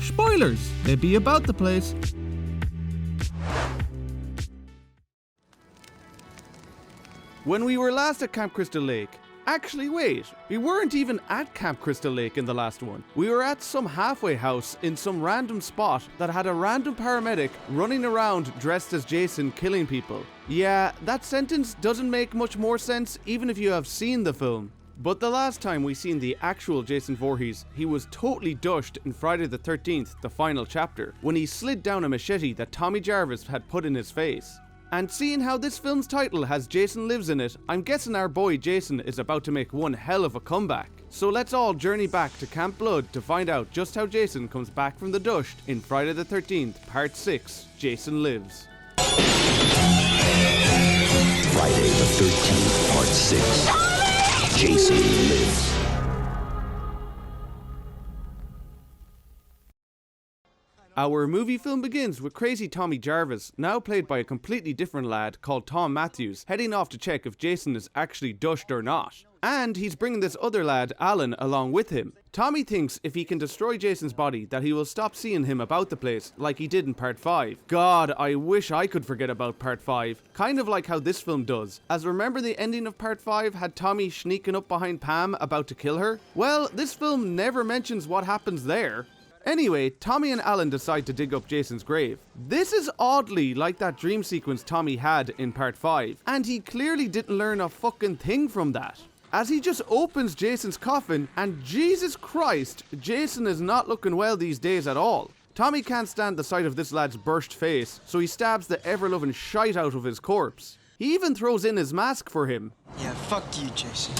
Spoilers may be about the place. When we were last at Camp Crystal Lake, actually wait, we weren't even at Camp Crystal Lake in the last one. We were at some halfway house in some random spot that had a random paramedic running around dressed as Jason killing people. Yeah, that sentence doesn't make much more sense even if you have seen the film. But the last time we seen the actual Jason Voorhees, he was totally dushed in Friday the 13th, the final chapter, when he slid down a machete that Tommy Jarvis had put in his face. And seeing how this film's title has Jason Lives in it, I'm guessing our boy Jason is about to make one hell of a comeback. So let's all journey back to Camp Blood to find out just how Jason comes back from the dusht in Friday the 13th, Part 6, Jason Lives. Friday the 13th, Part 6, Jason Lives. Our movie film begins with crazy Tommy Jarvis, now played by a completely different lad called Tom Matthews, heading off to check if Jason is actually dushed or not. And he's bringing this other lad, Alan, along with him. Tommy thinks if he can destroy Jason's body that he will stop seeing him about the place like he did in Part 5. God, I wish I could forget about Part 5. Kind of like how this film does. As remember the ending of Part 5 had Tommy sneaking up behind Pam about to kill her? Well, this film never mentions what happens there. Anyway, Tommy and Alan decide to dig up Jason's grave. This is oddly like that dream sequence Tommy had in Part 5, and he clearly didn't learn a fucking thing from that. As he just opens Jason's coffin, and Jesus Christ, Jason is not looking well these days at all. Tommy can't stand the sight of this lad's burst face, so he stabs the ever-loving shite out of his corpse. He even throws in his mask for him. Yeah, fuck you, Jason.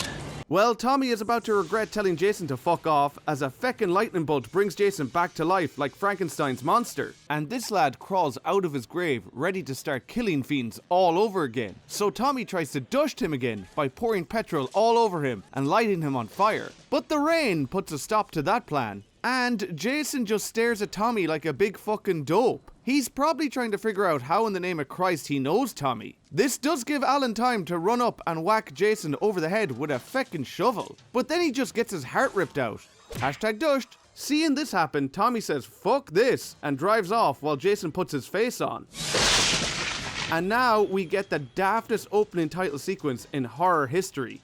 Well, Tommy is about to regret telling Jason to fuck off as a feckin' lightning bolt brings Jason back to life like Frankenstein's monster. And this lad crawls out of his grave ready to start killing fiends all over again. So Tommy tries to dusht him again by pouring petrol all over him and lighting him on fire. But the rain puts a stop to that plan. And Jason just stares at Tommy like a big fucking dope. He's probably trying to figure out how in the name of Christ he knows Tommy. This does give Alan time to run up and whack Jason over the head with a feckin' shovel. But then he just gets his heart ripped out. Hashtag dusht. Seeing this happen, Tommy says fuck this and drives off while Jason puts his face on. And now we get the daftest opening title sequence in horror history.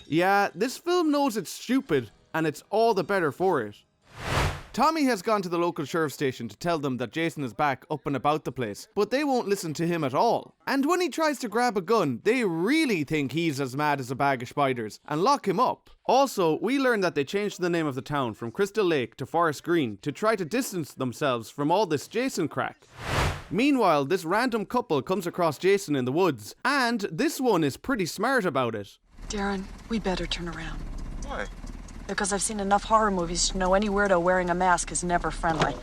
Yeah, this film knows it's stupid, and it's all the better for it. Tommy has gone to the local sheriff's station to tell them that Jason is back up and about the place, but they won't listen to him at all. And when he tries to grab a gun, they really think he's as mad as a bag of spiders, and lock him up. Also, we learn that they changed the name of the town from Crystal Lake to Forest Green to try to distance themselves from all this Jason crack. Meanwhile, this random couple comes across Jason in the woods, and this one is pretty smart about it. Darren, we better turn around. Why? Because I've seen enough horror movies to know any weirdo wearing a mask is never friendly.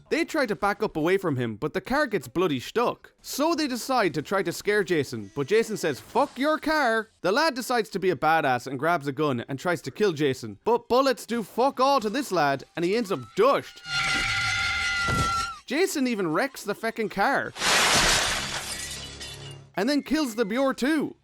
They try to back up away from him, but the car gets bloody stuck. So they decide to try to scare Jason, but Jason says, fuck your car. The lad decides to be a badass and grabs a gun and tries to kill Jason. But bullets do fuck all to this lad, and he ends up dushed. Jason even wrecks the feckin' car. And then kills the Bureau too.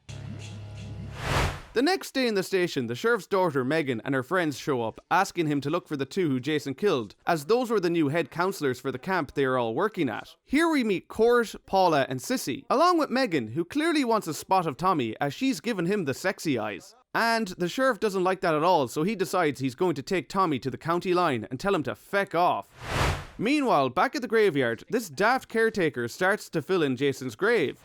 The next day in the station, the sheriff's daughter, Megan, and her friends show up, asking him to look for the two who Jason killed, as those were the new head counselors for the camp they are all working at. Here we meet Court, Paula, and Sissy, along with Megan, who clearly wants a spot of Tommy, as she's given him the sexy eyes. And the sheriff doesn't like that at all, so he decides he's going to take Tommy to the county line and tell him to feck off. Meanwhile, back at the graveyard, this daft caretaker starts to fill in Jason's grave.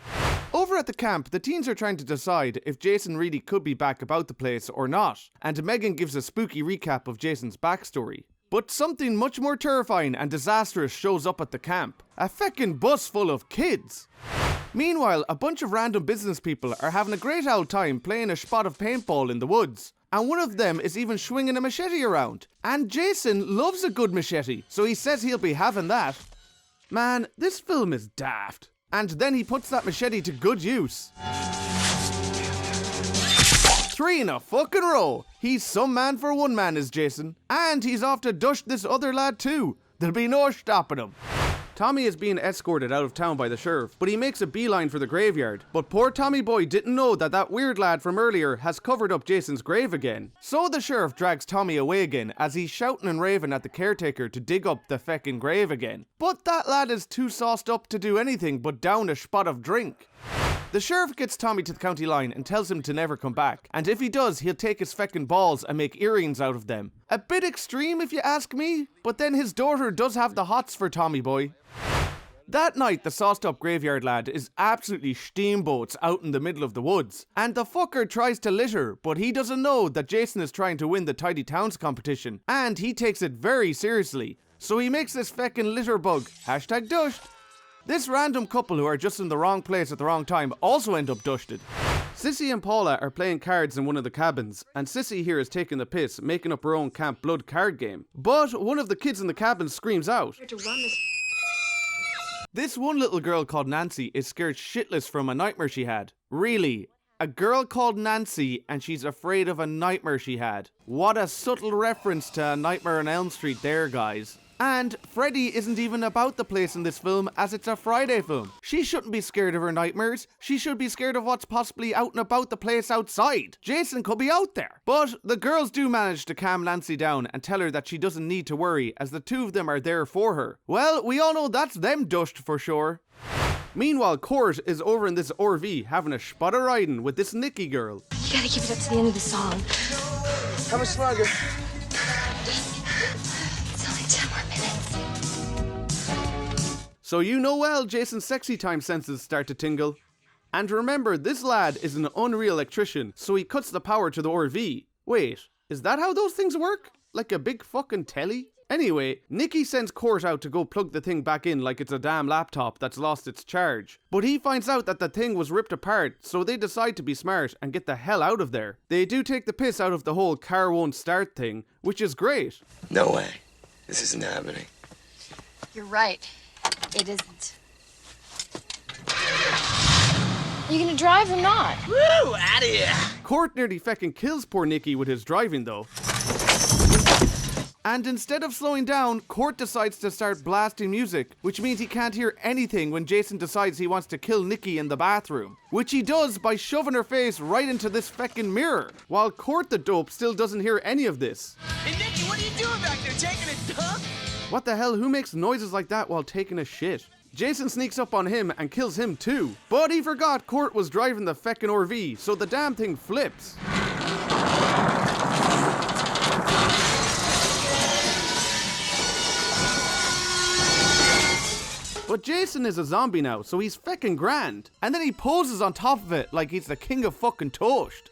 Over at the camp, the teens are trying to decide if Jason really could be back about the place or not, and Megan gives a spooky recap of Jason's backstory. But something much more terrifying and disastrous shows up at the camp. A feckin' bus full of kids. Meanwhile, a bunch of random business people are having a great old time playing a spot of paintball in the woods. And one of them is even swinging a machete around. And Jason loves a good machete, so he says he'll be having that. Man, this film is daft. And then he puts that machete to good use. 3 in a fucking row. He's some man for one man, is Jason. And he's off to dusht this other lad too. There'll be no stopping him. Tommy is being escorted out of town by the sheriff, but he makes a beeline for the graveyard. But poor Tommy boy didn't know that that weird lad from earlier has covered up Jason's grave again. So the sheriff drags Tommy away again as he's shouting and raving at the caretaker to dig up the feckin' grave again. But that lad is too sauced up to do anything but down a spot of drink. The sheriff gets Tommy to the county line and tells him to never come back, and if he does, he'll take his feckin' balls and make earrings out of them. A bit extreme if you ask me, but then his daughter does have the hots for Tommy boy. That night, the sauced up graveyard lad is absolutely steamboats out in the middle of the woods, and the fucker tries to litter, but he doesn't know that Jason is trying to win the Tidy Towns competition, and he takes it very seriously, so he makes this feckin' litter bug, #dusht. This random couple who are just in the wrong place at the wrong time also end up dusted. Sissy and Paula are playing cards in one of the cabins, and Sissy here is taking the piss, making up her own Camp Blood card game. But one of the kids in the cabin screams out. This one little girl called Nancy is scared shitless from a nightmare she had. Really? A girl called Nancy and she's afraid of a nightmare she had. What a subtle reference to A Nightmare on Elm Street there, guys. And Freddy isn't even about the place in this film, as it's a Friday film. She shouldn't be scared of her nightmares. She should be scared of what's possibly out and about the place outside. Jason could be out there. But the girls do manage to calm Nancy down and tell her that she doesn't need to worry, as the two of them are there for her. Well, we all know that's them dushed for sure. Meanwhile, Court is over in this RV having a spot of riding with this Nikki girl. You gotta keep it up to the end of the song. How much longer? It's only 10 more minutes. So you know well Jason's sexy time senses start to tingle. And remember, this lad is an unreal electrician, so he cuts the power to the RV. Wait, is that how those things work? Like a big fucking telly? Anyway, Nikki sends Court out to go plug the thing back in like it's a damn laptop that's lost its charge. But he finds out that the thing was ripped apart, so they decide to be smart and get the hell out of there. They do take the piss out of the whole car won't start thing, which is great. No way. This isn't happening. You're right. It isn't. Are you gonna drive or not? Woo! Out of here! Court nearly feckin' kills poor Nikki with his driving though. And instead of slowing down, Court decides to start blasting music, which means he can't hear anything when Jason decides he wants to kill Nikki in the bathroom. Which he does by shoving her face right into this feckin' mirror, while Court the dope still doesn't hear any of this. Hey, Nikki, what are you doing back there? Taking a dump? What the hell, who makes noises like that while taking a shit? Jason sneaks up on him and kills him too. But he forgot Court was driving the feckin' RV, so the damn thing flips. But Jason is a zombie now, so he's feckin' grand. And then he poses on top of it like he's the king of fucking toast.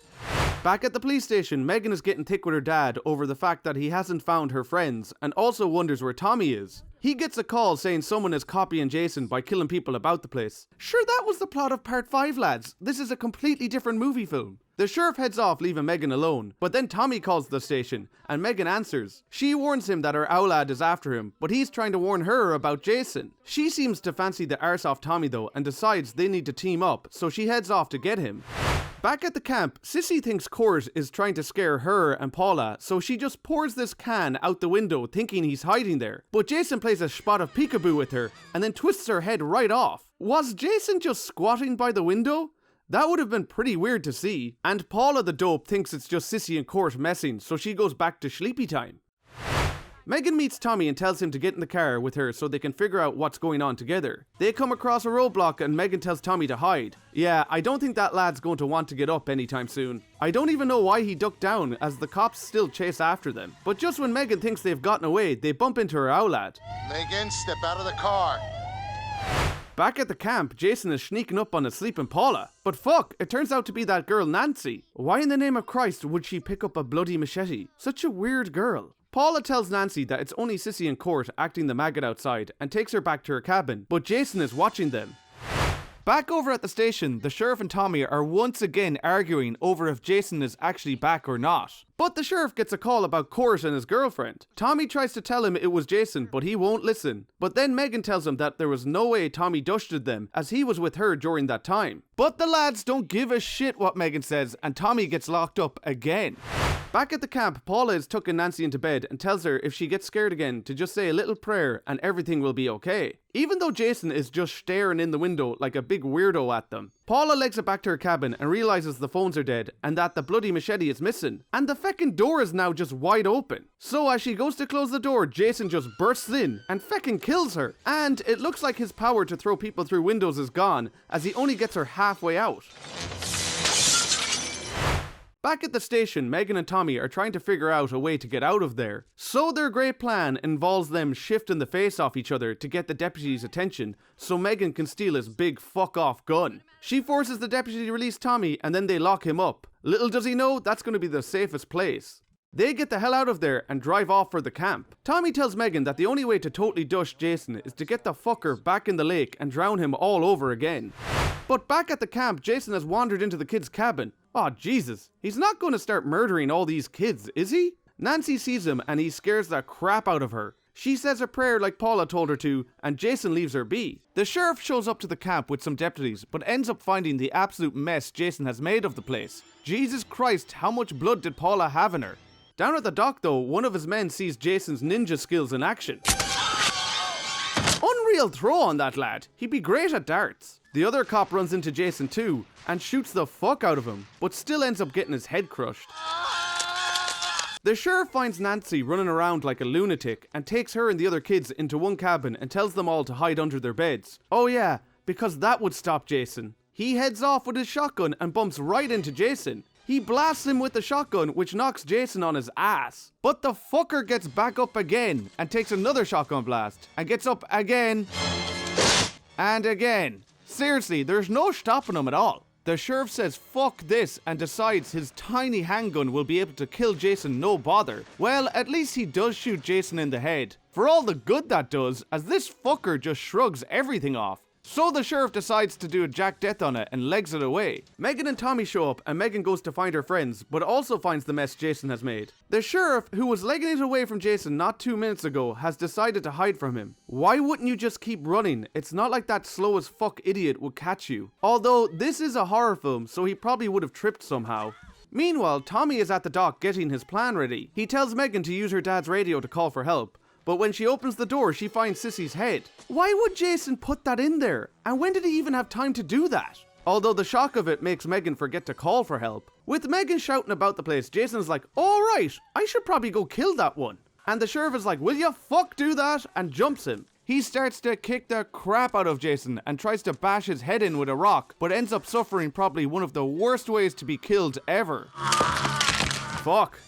Back at the police station, Megan is getting thick with her dad over the fact that he hasn't found her friends, and also wonders where Tommy is. He gets a call saying someone is copying Jason by killing people about the place. Sure, that was the plot of part 5, lads. This is a completely different movie film. The sheriff heads off, leaving Megan alone, but then Tommy calls the station, and Megan answers. She warns him that her owlad is after him, but he's trying to warn her about Jason. She seems to fancy the arse off Tommy though, and decides they need to team up, so she heads off to get him. Back at the camp, Sissy thinks Court is trying to scare her and Paula, so she just pours this can out the window thinking he's hiding there. But Jason plays a spot of peekaboo with her, and then twists her head right off. Was Jason just squatting by the window? That would have been pretty weird to see. And Paula the dope thinks it's just Sissy and Court messing, so she goes back to sleepy time. Megan meets Tommy and tells him to get in the car with her so they can figure out what's going on together. They come across a roadblock and Megan tells Tommy to hide. Yeah, I don't think that lad's going to want to get up anytime soon. I don't even know why he ducked down, as the cops still chase after them. But just when Megan thinks they've gotten away, they bump into her owlad. Megan, step out of the car. Back at the camp, Jason is sneaking up on a sleeping Paula. But fuck, it turns out to be that girl Nancy. Why in the name of Christ would she pick up a bloody machete? Such a weird girl. Paula tells Nancy that it's only Sissy and Court acting the maggot outside and takes her back to her cabin, but Jason is watching them. Back over at the station, the sheriff and Tommy are once again arguing over if Jason is actually back or not. But the sheriff gets a call about Court and his girlfriend. Tommy tries to tell him it was Jason, but he won't listen. But then Megan tells him that there was no way Tommy dusted them, as he was with her during that time. But the lads don't give a shit what Megan says, and Tommy gets locked up again. Back at the camp, Paula is tucking Nancy into bed and tells her if she gets scared again to just say a little prayer and everything will be okay. Even though Jason is just staring in the window like a big weirdo at them. Paula legs it back to her cabin and realizes the phones are dead and that the bloody machete is missing. And the feckin' door is now just wide open. So as she goes to close the door, Jason just bursts in and feckin' kills her. And it looks like his power to throw people through windows is gone as he only gets her halfway out. Back at the station, Megan and Tommy are trying to figure out a way to get out of there. So their great plan involves them shifting the face off each other to get the deputy's attention so Megan can steal his big fuck-off gun. She forces the deputy to release Tommy and then they lock him up. Little does he know, that's going to be the safest place. They get the hell out of there and drive off for the camp. Tommy tells Megan that the only way to totally dusht Jason is to get the fucker back in the lake and drown him all over again. But back at the camp, Jason has wandered into the kids' cabin. Oh Jesus, he's not going to start murdering all these kids, is he? Nancy sees him and he scares the crap out of her. She says a prayer like Paula told her to, and Jason leaves her be. The sheriff shows up to the camp with some deputies, but ends up finding the absolute mess Jason has made of the place. Jesus Christ, how much blood did Paula have in her? Down at the dock though, one of his men sees Jason's ninja skills in action. Unreal throw on that lad, he'd be great at darts. The other cop runs into Jason too, and shoots the fuck out of him, but still ends up getting his head crushed. The sheriff finds Nancy running around like a lunatic, and takes her and the other kids into one cabin and tells them all to hide under their beds. Oh yeah, because that would stop Jason. He heads off with his shotgun and bumps right into Jason. He blasts him with the shotgun, which knocks Jason on his ass. But the fucker gets back up again, and takes another shotgun blast, and gets up again, and again. Seriously, there's no stopping him at all. The sheriff says fuck this and decides his tiny handgun will be able to kill Jason no bother. Well, at least he does shoot Jason in the head. For all the good that does, as this fucker just shrugs everything off. So the sheriff decides to do a Jack Death on it and legs it away. Megan and Tommy show up and Megan goes to find her friends, but also finds the mess Jason has made. The sheriff, who was legging it away from Jason not 2 minutes ago, has decided to hide from him. Why wouldn't you just keep running? It's not like that slow as fuck idiot would catch you. Although this is a horror film, so he probably would have tripped somehow. Meanwhile, Tommy is at the dock getting his plan ready. He tells Megan to use her dad's radio to call for help. But when she opens the door, she finds Sissy's head. Why would Jason put that in there? And when did he even have time to do that? Although the shock of it makes Megan forget to call for help. With Megan shouting about the place, Jason's like, alright, I should probably go kill that one. And the sheriff is like, will you fuck do that? And jumps him. He starts to kick the crap out of Jason and tries to bash his head in with a rock, but ends up suffering probably one of the worst ways to be killed ever. Fuck.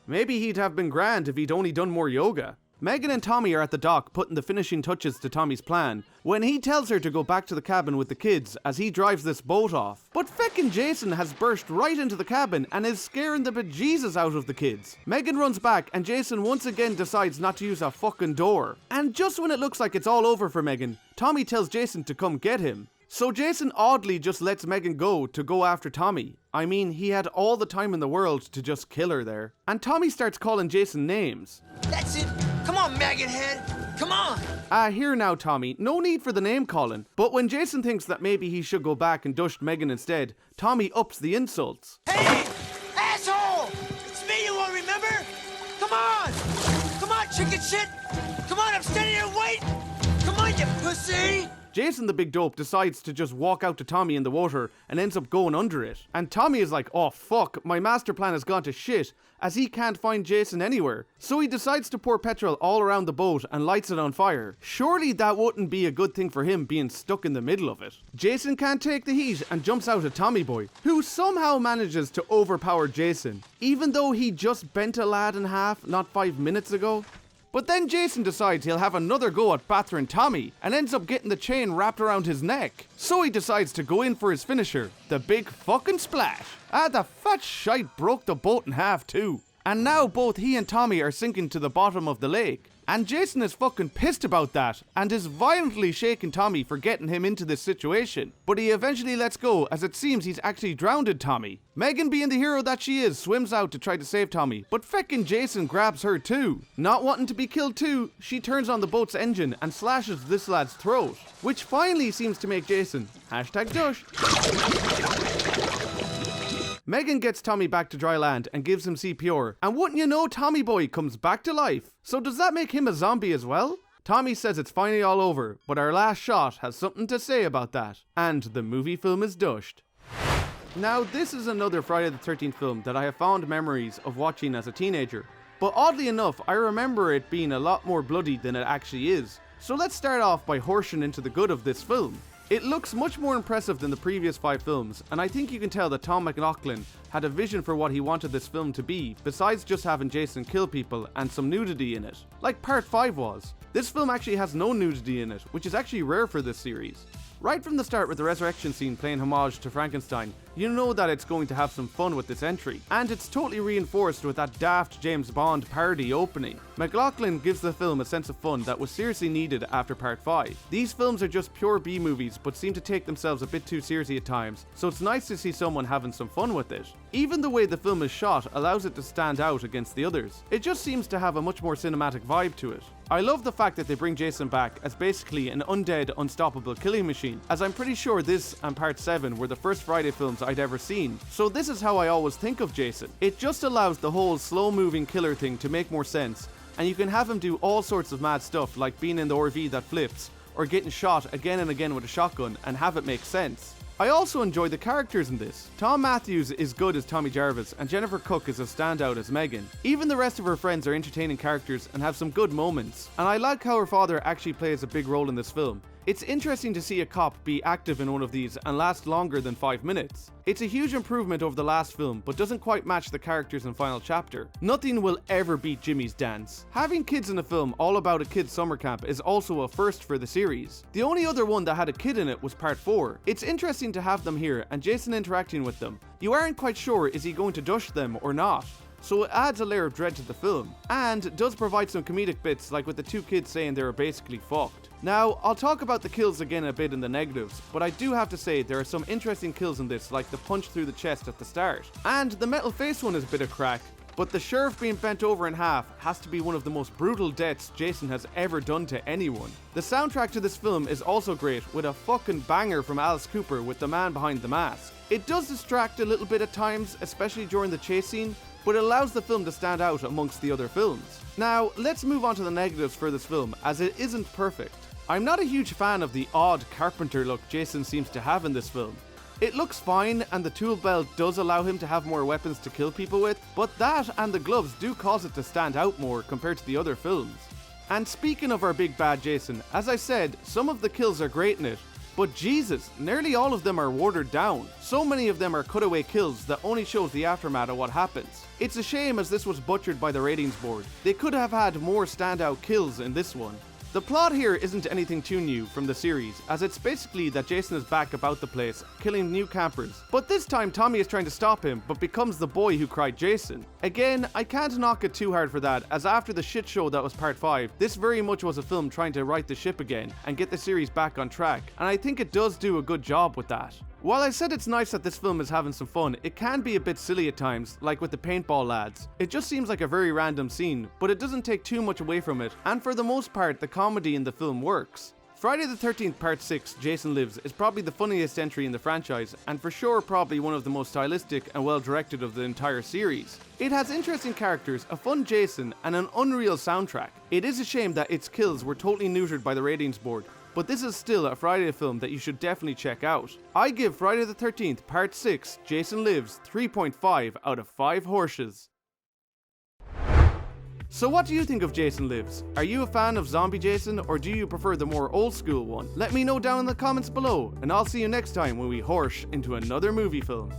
Maybe he'd have been grand if he'd only done more yoga. Megan and Tommy are at the dock putting the finishing touches to Tommy's plan when he tells her to go back to the cabin with the kids as he drives this boat off. But feckin' Jason has burst right into the cabin and is scaring the bejesus out of the kids. Megan runs back and Jason once again decides not to use a fucking door. And just when it looks like it's all over for Megan, Tommy tells Jason to come get him. So Jason oddly just lets Megan go to go after Tommy. I mean, he had all the time in the world to just kill her there. And Tommy starts calling Jason names. That's it. Come on, maggot head. Come on. Here now, Tommy. No need for the name calling. But when Jason thinks that maybe he should go back and dusht Megan instead, Tommy ups the insults. Hey, asshole! It's me you won't remember. Come on. Come on, chicken shit. Come on, I'm standing here waiting. Come on, you pussy. Jason the big dope decides to just walk out to Tommy in the water and ends up going under it. And Tommy is like, oh fuck, my master plan has gone to shit, as he can't find Jason anywhere. So he decides to pour petrol all around the boat and lights it on fire. Surely that wouldn't be a good thing for him being stuck in the middle of it. Jason can't take the heat and jumps out at Tommy boy, who somehow manages to overpower Jason, even though he just bent a lad in half not 5 minutes ago. But then Jason decides he'll have another go at battering Tommy and ends up getting the chain wrapped around his neck. So he decides to go in for his finisher, the big fucking splash. The fat shite broke the boat in half too. And now both he and Tommy are sinking to the bottom of the lake. And Jason is fucking pissed about that and is violently shaking Tommy for getting him into this situation. But he eventually lets go as it seems he's actually drowned Tommy. Megan, being the hero that she is, swims out to try to save Tommy, but feckin' Jason grabs her too. Not wanting to be killed too, she turns on the boat's engine and slashes this lad's throat, which finally seems to make Jason #dusht. Megan gets Tommy back to dry land and gives him CPR, and wouldn't you know, Tommy boy comes back to life. So does that make him a zombie as well? Tommy says it's finally all over, but our last shot has something to say about that, and the movie film is dusht. Now, this is another Friday the 13th film that I have fond memories of watching as a teenager, but oddly enough, I remember it being a lot more bloody than it actually is. So let's start off by horsing into the good of this film. It looks much more impressive than the previous 5 films, and I think you can tell that Tom McLoughlin had a vision for what he wanted this film to be, besides just having Jason kill people and some nudity in it, like part 5 was. This film actually has no nudity in it, which is actually rare for this series. Right from the start with the resurrection scene playing homage to Frankenstein, you know that it's going to have some fun with this entry, and it's totally reinforced with that daft James Bond parody opening. McLoughlin gives the film a sense of fun that was seriously needed after part 5. These films are just pure B movies but seem to take themselves a bit too seriously at times, so it's nice to see someone having some fun with it. Even the way the film is shot allows it to stand out against the others. It just seems to have a much more cinematic vibe to it. I love the fact that they bring Jason back as basically an undead, unstoppable killing machine, as I'm pretty sure this and part 7 were the first Friday films I'd ever seen, so this is how I always think of Jason. It just allows the whole slow-moving killer thing to make more sense, and you can have him do all sorts of mad stuff like being in the RV that flips, or getting shot again and again with a shotgun and have it make sense. I also enjoy the characters in this. Tom Matthews is good as Tommy Jarvis, and Jennifer Cook is a standout as Megan. Even the rest of her friends are entertaining characters and have some good moments, and I like how her father actually plays a big role in this film. It's interesting to see a cop be active in one of these and last longer than 5 minutes. It's a huge improvement over the last film, but doesn't quite match the characters in final chapter. Nothing will ever beat Jimmy's dance. Having kids in a film all about a kid's summer camp is also a first for the series. The only other one that had a kid in it was part 4. It's interesting to have them here and Jason interacting with them. You aren't quite sure, is he going to dusht them or not? So it adds a layer of dread to the film, and does provide some comedic bits like with the 2 kids saying they were basically fucked. Now, I'll talk about the kills again a bit in the negatives, but I do have to say there are some interesting kills in this, like the punch through the chest at the start. And the metal face one is a bit of crack, but the sheriff being bent over in half has to be one of the most brutal deaths Jason has ever done to anyone. The soundtrack to this film is also great, with a fucking banger from Alice Cooper with The Man Behind the Mask. It does distract a little bit at times, especially during the chase scene, but it allows the film to stand out amongst the other films. Now, let's move on to the negatives for this film, as it isn't perfect. I'm not a huge fan of the odd carpenter look Jason seems to have in this film. It looks fine, and the tool belt does allow him to have more weapons to kill people with, but that and the gloves do cause it to stand out more compared to the other films. And speaking of our big bad Jason, as I said, some of the kills are great in it, but Jesus, nearly all of them are watered down. So many of them are cutaway kills that only shows the aftermath of what happens. It's a shame as this was butchered by the ratings board. They could have had more standout kills in this one. The plot here isn't anything too new from the series, as it's basically that Jason is back about the place, killing new campers. But this time Tommy is trying to stop him, but becomes the boy who cried Jason. Again, I can't knock it too hard for that, as after the shit show that was part 5, this very much was a film trying to right the ship again, and get the series back on track, and I think it does do a good job with that. While I said it's nice that this film is having some fun, it can be a bit silly at times, like with the paintball lads. It just seems like a very random scene, but it doesn't take too much away from it, and for the most part, the comedy in the film works. Friday the 13th Part 6, Jason Lives, is probably the funniest entry in the franchise, and for sure probably one of the most stylistic and well directed of the entire series. It has interesting characters, a fun Jason, and an unreal soundtrack. It is a shame that its kills were totally neutered by the ratings board, but this is still a Friday film that you should definitely check out. I give Friday the 13th Part 6, Jason Lives, 3.5 out of 5 Horshes. So what do you think of Jason Lives? Are you a fan of Zombie Jason, or do you prefer the more old school one? Let me know down in the comments below, and I'll see you next time when we horsh into another movie film.